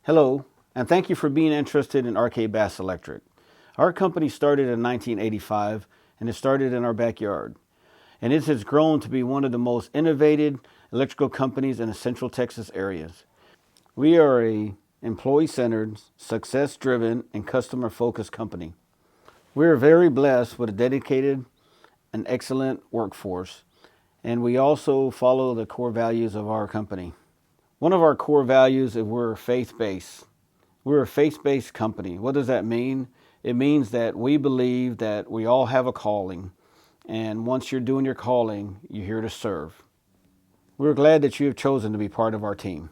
Hello, and thank you for being interested in RK Bass Electric. Our company started in 1985, and it started in our backyard. And it has grown to be one of the most innovative electrical companies in the Central Texas areas. We are a employee-centered, success-driven, and customer-focused company. We are very blessed with a dedicated and excellent workforce, and we also follow the core values of our company. One of our core values is we're faith-based. We're a faith-based company. What does that mean? It means that we believe that we all have a calling, and once you're doing your calling, you're here to serve. We're glad that you have chosen to be part of our team.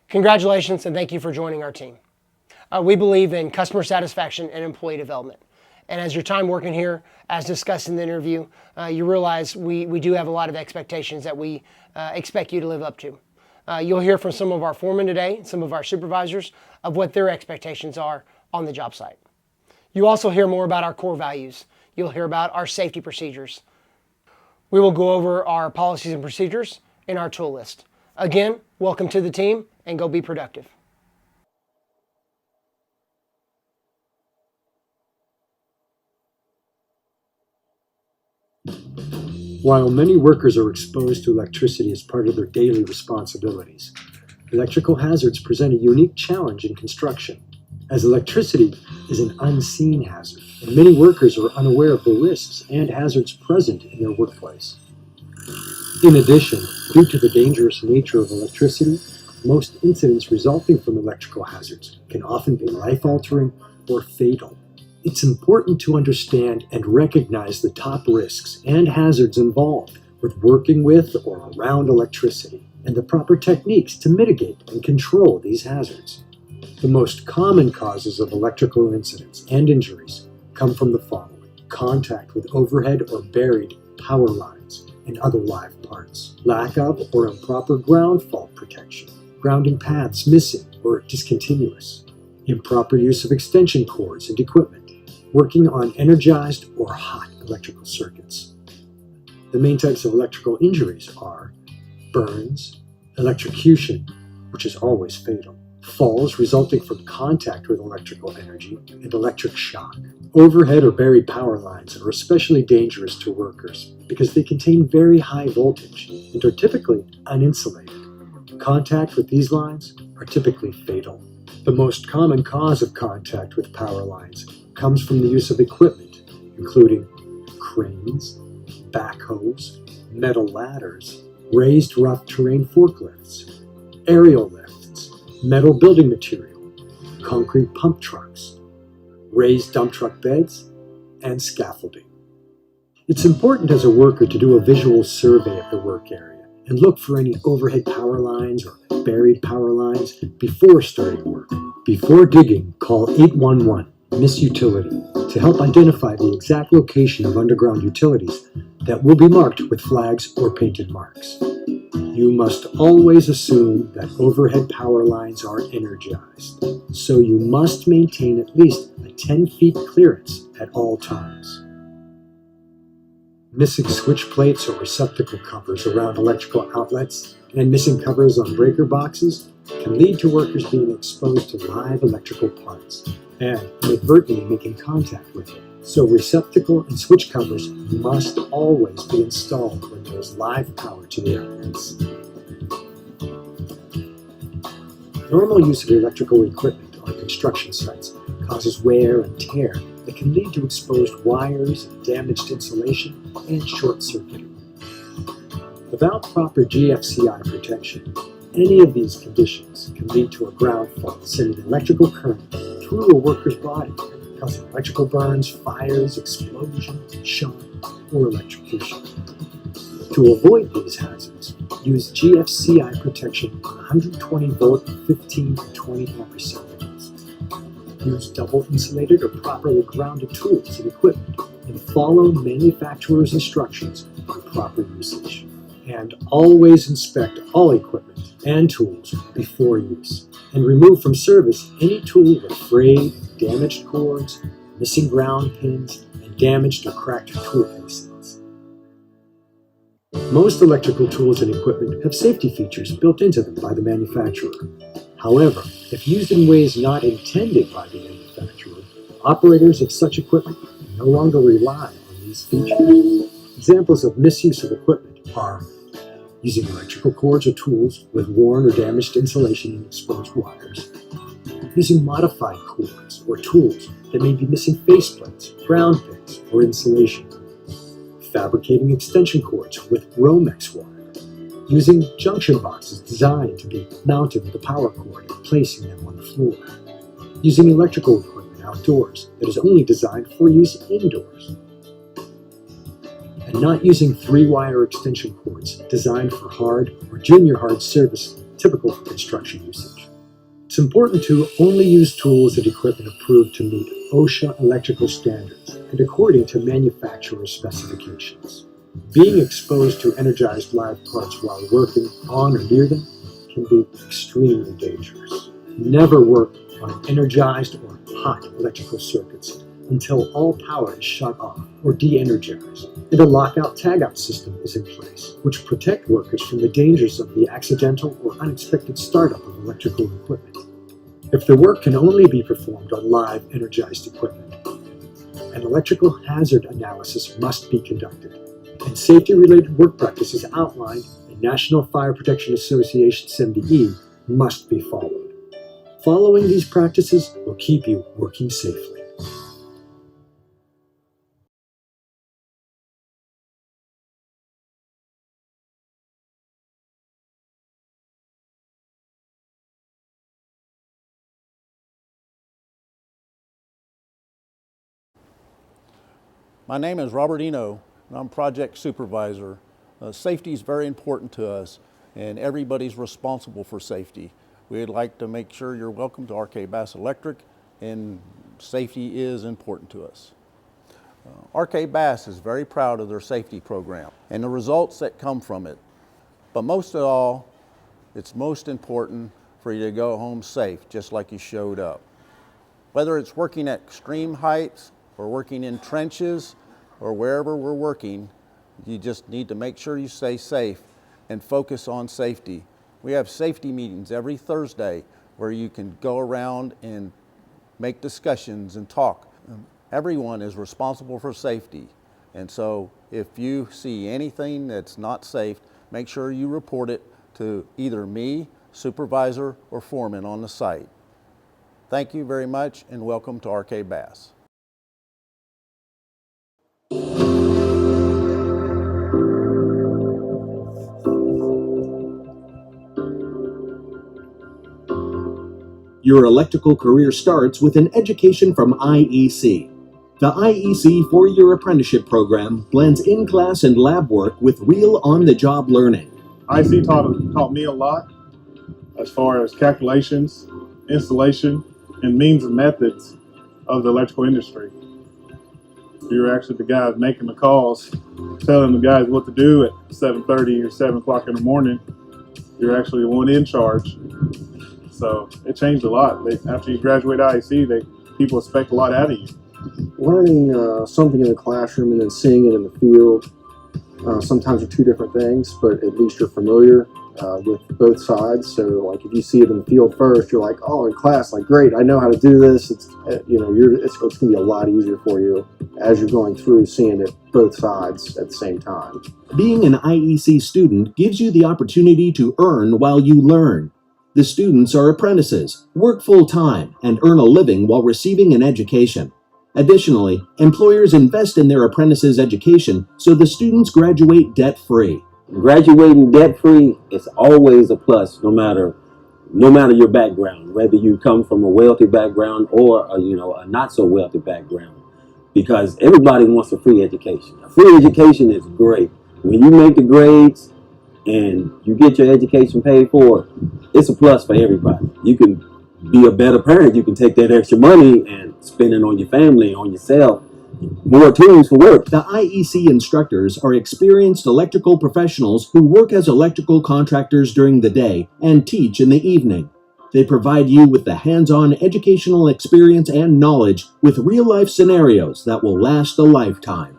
Congratulations and thank you for joining our team. We believe in customer satisfaction and employee development. And as your time working here, as discussed in the interview, you realize we do have a lot of expectations that we expect you to live up to. You'll hear from some of our foremen today, some of our supervisors, of what their expectations are on the job site. You also hear more about our core values. You'll hear about our safety procedures. We will go over our policies and procedures in our tool list. Again, welcome to the team and go be productive. While many workers are exposed to electricity as part of their daily responsibilities, electrical hazards present a unique challenge in construction, as electricity is an unseen hazard, and many workers are unaware of the risks and hazards present in their workplace. In addition, due to the dangerous nature of electricity, most incidents resulting from electrical hazards can often be life-altering or fatal. It's important to understand and recognize the top risks and hazards involved with working with or around electricity and the proper techniques to mitigate and control these hazards. The most common causes of electrical incidents and injuries come from the following: contact with overhead or buried power lines and other live parts, lack of or improper ground fault protection, grounding paths missing or discontinuous, improper use of extension cords and equipment, working on energized or hot electrical circuits. The main types of electrical injuries are burns, electrocution, which is always fatal, falls resulting from contact with electrical energy, and electric shock. Overhead or buried power lines are especially dangerous to workers because they contain very high voltage and are typically uninsulated. Contact with these lines are typically fatal. The most common cause of contact with power lines comes from the use of equipment, including cranes, backhoes, metal ladders, raised rough terrain forklifts, aerial lifts, metal building material, concrete pump trucks, raised dump truck beds, and scaffolding. It's important as a worker to do a visual survey of the work area and look for any overhead power lines or buried power lines before starting work. Before digging, call 811 Miss Utility to help identify the exact location of underground utilities that will be marked with flags or painted marks. You must always assume that overhead power lines are energized, so you must maintain at least a 10 feet clearance at all times. Missing switch plates or receptacle covers around electrical outlets and missing covers on breaker boxes can lead to workers being exposed to live electrical parts and inadvertently making contact with it. So receptacle and switch covers must always be installed when there is live power to the outlets. Normal use of electrical equipment on construction sites causes wear and tear that can lead to exposed wires, damaged insulation, and short circuiting. Without proper GFCI protection, any of these conditions can lead to a ground fault, sending electrical current through a worker's body, causing electrical burns, fires, explosions, shock, or electrocution. To avoid these hazards, use GFCI protection on 120 volt, 15 and 20 amp receptacles. Use double insulated or properly grounded tools and equipment, and follow manufacturer's instructions on proper usage. And always inspect all equipment and tools before use, and remove from service any tool with frayed, damaged cords, missing ground pins, and damaged or cracked tool casings. Most electrical tools and equipment have safety features built into them by the manufacturer. However, If used in ways not intended by the manufacturer, operators of such equipment no longer rely on these features. Examples of misuse of equipment are using electrical cords or tools with worn or damaged insulation and exposed wires, using modified cords or tools that may be missing faceplates, ground pins, or insulation, fabricating extension cords with Romex wire, using junction boxes designed to be mounted with a power cord and placing them on the floor, using electrical equipment outdoors that is only designed for use indoors, and not using 3-wire extension cords designed for hard or junior hard service typical for construction usage. It's important to only use tools and equipment approved to meet OSHA electrical standards and according to manufacturer specifications. Being exposed to energized live parts while working on or near them can be extremely dangerous. Never work on energized or hot electrical circuits until all power is shut off or de-energized, and a lockout-tagout system is in place, which protect workers from the dangers of the accidental or unexpected startup of electrical equipment. If the work can only be performed on live energized equipment, an electrical hazard analysis must be conducted, and safety-related work practices outlined in National Fire Protection Association 70E must be followed. Following these practices will keep you working safely. My name is Robert Eno, and I'm project supervisor. Safety is very important to us, and everybody's responsible for safety. We'd like to make sure you're welcome to RK Bass Electric, and safety is important to us. RK Bass is very proud of their safety program and the results that come from it. But most of all, it's most important for you to go home safe, just like you showed up. Whether it's working at extreme heights or working in trenches or wherever we're working, you just need to make sure you stay safe and focus on safety. We have safety meetings every Thursday where you can go around and make discussions and talk. Everyone is responsible for safety. And so if you see anything that's not safe, make sure you report it to either me, supervisor, or foreman on the site. Thank you very much and welcome to RK Bass. Your electrical career starts with an education from IEC. The IEC 4-year apprenticeship program blends in-class and lab work with real on-the-job learning. IEC taught me a lot as far as calculations, installation, and means and methods of the electrical industry. You're actually the guy making the calls, telling the guys what to do at 7:30 or 7 o'clock in the morning. You're actually the one in charge. So it changed a lot. After you graduate IEC, people expect a lot out of you. Learning something in the classroom and then seeing it in the field sometimes are two different things, but at least you're familiar with both sides. So like if you see it in the field first, you're like, oh, in class, like great, I know how to do this. It's it's going to be a lot easier for you as you're going through seeing it both sides at the same time. Being an IEC student gives you the opportunity to earn while you learn. The students are apprentices, work full-time, and earn a living while receiving an education. Additionally, employers invest in their apprentices' education so the students graduate debt-free. Graduating debt-free is always a plus, no matter your background, whether you come from a wealthy background or a not so wealthy background, because everybody wants a free education. A free education is great. When you make the grades and you get your education paid for, it's a plus for everybody. You can be a better parent. You can take that extra money and spend it on your family, on yourself. More tools for work. The IEC instructors are experienced electrical professionals who work as electrical contractors during the day and teach in the evening. They provide you with the hands-on educational experience and knowledge with real-life scenarios that will last a lifetime.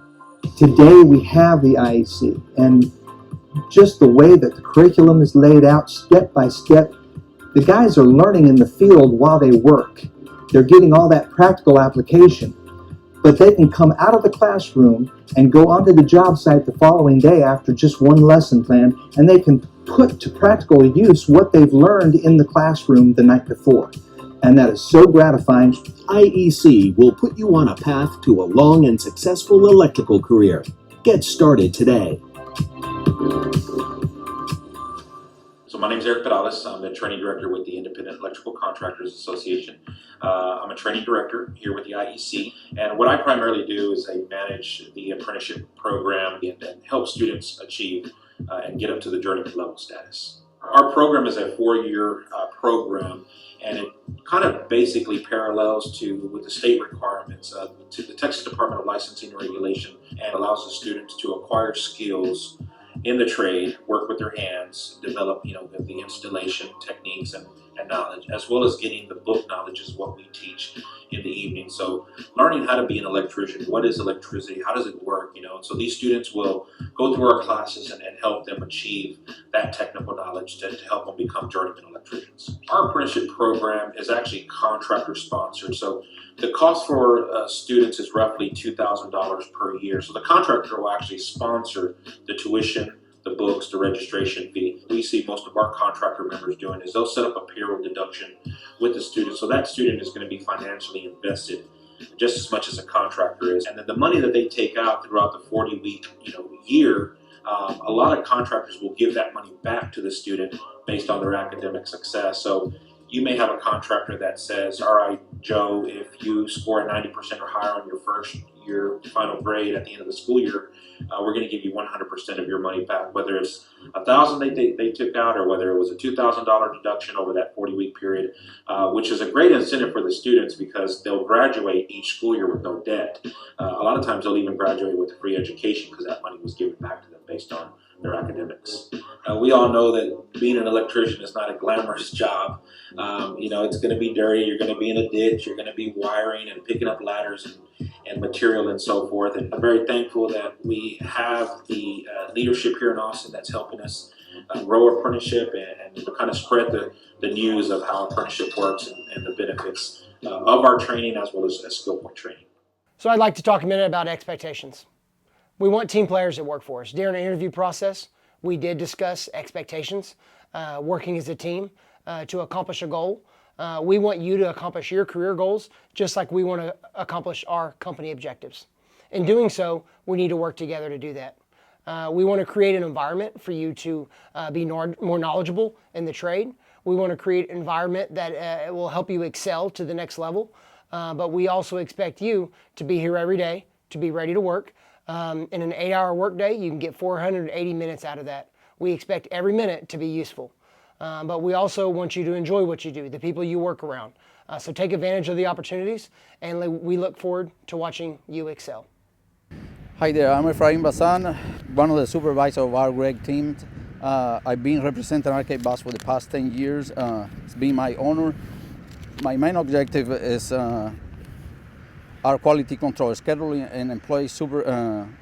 Today we have the IEC, and just the way that the curriculum is laid out step by step, The guys are learning in the field while they work. They're getting all that practical application. But they can come out of the classroom and go onto the job site the following day after just one lesson plan, and they can put to practical use what they've learned in the classroom the night before. And that is so gratifying. IEC will put you on a path to a long and successful electrical career. Get started today. So my name is Eric Pedales. I'm the training director with the Independent Electrical Contractors Association. I'm a training director here with the IEC, and what I primarily do is I manage the apprenticeship program and help students achieve and get up to the journeyman level status. Our program is a 4-year program, and it kind of basically parallels with the state requirements to the Texas Department of Licensing and Regulation, and allows the students to acquire skills in the trade, work with their hands, develop the installation techniques and knowledge, as well as getting the book knowledge is what we teach in the evening. So learning how to be an electrician, what is electricity, how does it work, so these students will go through our classes and help them achieve that technical knowledge to help them become journeyman electricians. Our apprenticeship program is actually contractor sponsored, so the cost for students is roughly $2,000 per year. So the contractor will actually sponsor the tuition, the books, the registration fee. We see most of our contractor members doing is they'll set up a payroll deduction with the student, so that student is going to be financially invested just as much as a contractor is. And then the money that they take out throughout the 40-week year, a lot of contractors will give that money back to the student based on their academic success. So you may have a contractor that says, all right, Joe, if you score a 90% or higher on your first year final grade at the end of the school year, we're going to give you 100% of your money back, whether it's $1,000 they took out or whether it was a $2,000 deduction over that 40-week period, which is a great incentive for the students because they'll graduate each school year with no debt. A lot of times they'll even graduate with a free education because that money was given back to them based on their academics. We all know that being an electrician is not a glamorous job. It's going to be dirty, you're going to be in a ditch, you're going to be wiring and picking up ladders and material and so forth. And I'm very thankful that we have the leadership here in Austin that's helping us grow apprenticeship and kind of spread the news of how apprenticeship works and the benefits of our training as well as skill point training. So I'd like to talk a minute about expectations. We want team players that work for us. During the interview process, we did discuss expectations, working as a team to accomplish a goal. We want you to accomplish your career goals just like we want to accomplish our company objectives. In doing so, we need to work together to do that. We want to create an environment for you to be more knowledgeable in the trade. We want to create an environment that will help you excel to the next level. But we also expect you to be here every day, to be ready to work. In an 8-hour workday, you can get 480 minutes out of that. We expect every minute to be useful. But we also want you to enjoy what you do, the people you work around. So take advantage of the opportunities, and we look forward to watching you excel. Hi there, I'm Efraim Bazan, one of the supervisors of our Greg team. I've been representing Arcade Bus for the past 10 years. It's been my honor. My main objective is our quality control, scheduling and employee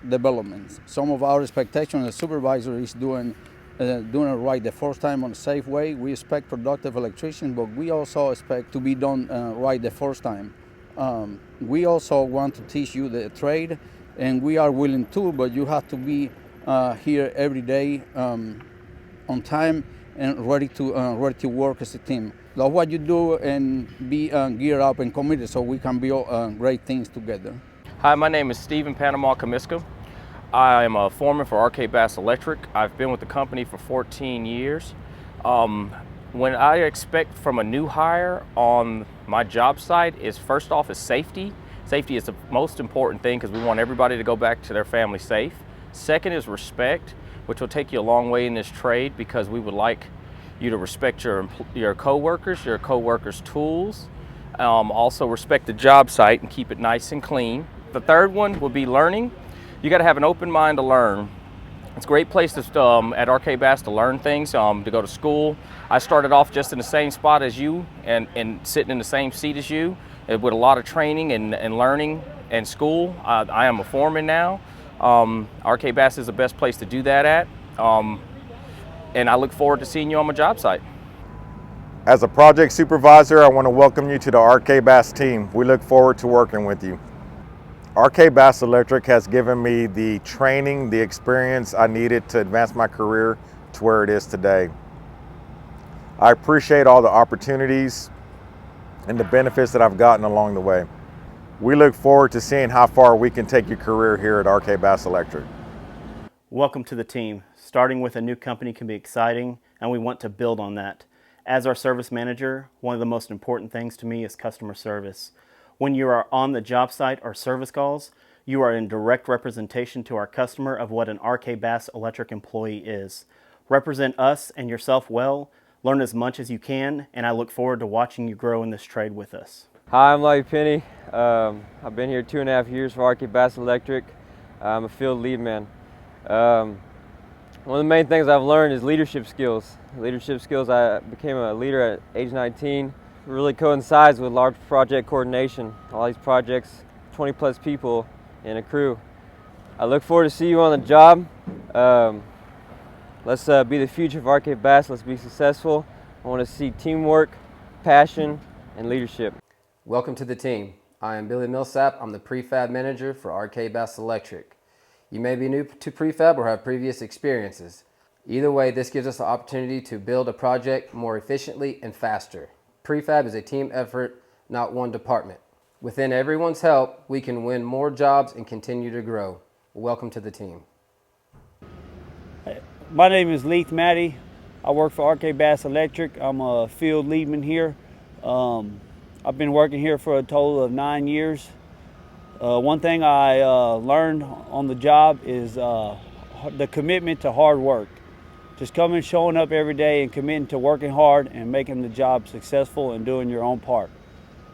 development. Some of our expectations, the supervisor is doing it right the first time on a safe way. We expect productive electricians, but we also expect to be done right the first time. We also want to teach you the trade, and we are willing to, but you have to be here every day on time and ready to work as a team. Love what you do and be geared up and committed so we can build great things together. Hi, my name is Stephen Panama Comisco. I am a foreman for Arcade Bass Electric. I've been with the company for 14 years. When I expect from a new hire on my job site is first off is safety. Safety is the most important thing because we want everybody to go back to their family safe. Second is respect, which will take you a long way in this trade because we would like you to respect your co-workers' tools. Also respect the job site and keep it nice and clean. The third one would be learning. You got to have an open mind to learn. It's a great place to, at Arcade Bass to learn things, to go to school. I started off just in the same spot as you and sitting in the same seat as you with a lot of training and learning and school. I am a foreman now. Arcade Bass is the best place to do that at. And I look forward to seeing you on my job site. As a project supervisor, I want to welcome you to the RK Bass team. We look forward to working with you. RK Bass Electric has given me the training, the experience I needed to advance my career to where it is today. I appreciate all the opportunities and the benefits that I've gotten along the way. We look forward to seeing how far we can take your career here at RK Bass Electric. Welcome to the team. Starting with a new company can be exciting, and we want to build on that. As our service manager, one of the most important things to me is customer service. When you are on the job site or service calls, you are in direct representation to our customer of what an RK Bass Electric employee is. Represent us and yourself well, learn as much as you can, and I look forward to watching you grow in this trade with us. Hi, I'm Larry Penny. I've been here 2.5 years for RK Bass Electric. I'm a field lead man. One of the main things I've learned is leadership skills. I became a leader at age 19. It really coincides with large project coordination. All these projects, 20 plus people in a crew. I look forward to see you on the job. Let's be the future of RK Bass. Let's be successful. I want to see teamwork, passion, and leadership. Welcome to the team. I am Billy Millsap. I'm the prefab manager for RK Bass Electric. You may be new to prefab or have previous experiences. Either way, this gives us the opportunity to build a project more efficiently and faster. Prefab is a team effort, not one department. Within everyone's help, we can win more jobs and continue to grow. Welcome to the team. My name is Leith Matty. I work for RK Bass Electric. I'm a field leadman here. I've been working here for a total of 9 years. One thing I learned on the job is the commitment to hard work. Just coming, showing up every day and committing to working hard and making the job successful and doing your own part.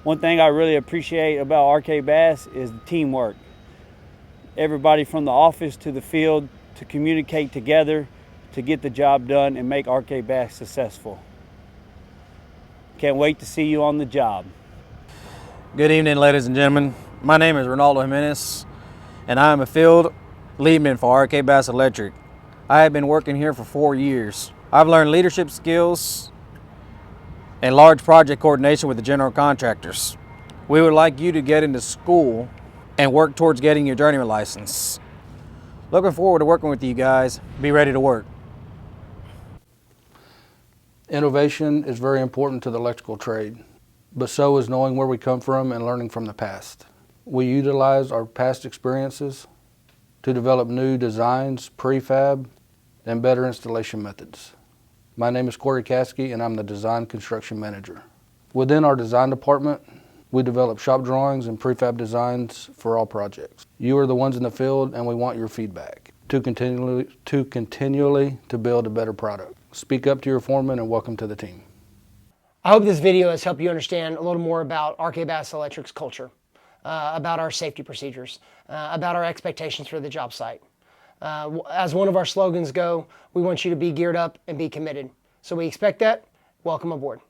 One thing I really appreciate about RK Bass is the teamwork. Everybody from the office to the field to communicate together to get the job done and make RK Bass successful. Can't wait to see you on the job. Good evening, ladies and gentlemen. My name is Ronaldo Jimenez, and I am a field leadman for RK Bass Electric. I have been working here for 4 years. I've learned leadership skills and large project coordination with the general contractors. We would like you to get into school and work towards getting your journeyman license. Looking forward to working with you guys. Be ready to work. Innovation is very important to the electrical trade, but so is knowing where we come from and learning from the past. We utilize our past experiences to develop new designs, prefab, and better installation methods. My name is Corey Caskey, and I'm the Design Construction Manager. Within our design department, we develop shop drawings and prefab designs for all projects. You are the ones in the field, and we want your feedback to continually build a better product. Speak up to your foreman, and welcome to the team. I hope this video has helped you understand a little more about RK Bass Electric's culture, about our safety procedures, about our expectations for the job site. As one of our slogans go, we want you to be geared up and be committed. So we expect that. Welcome aboard.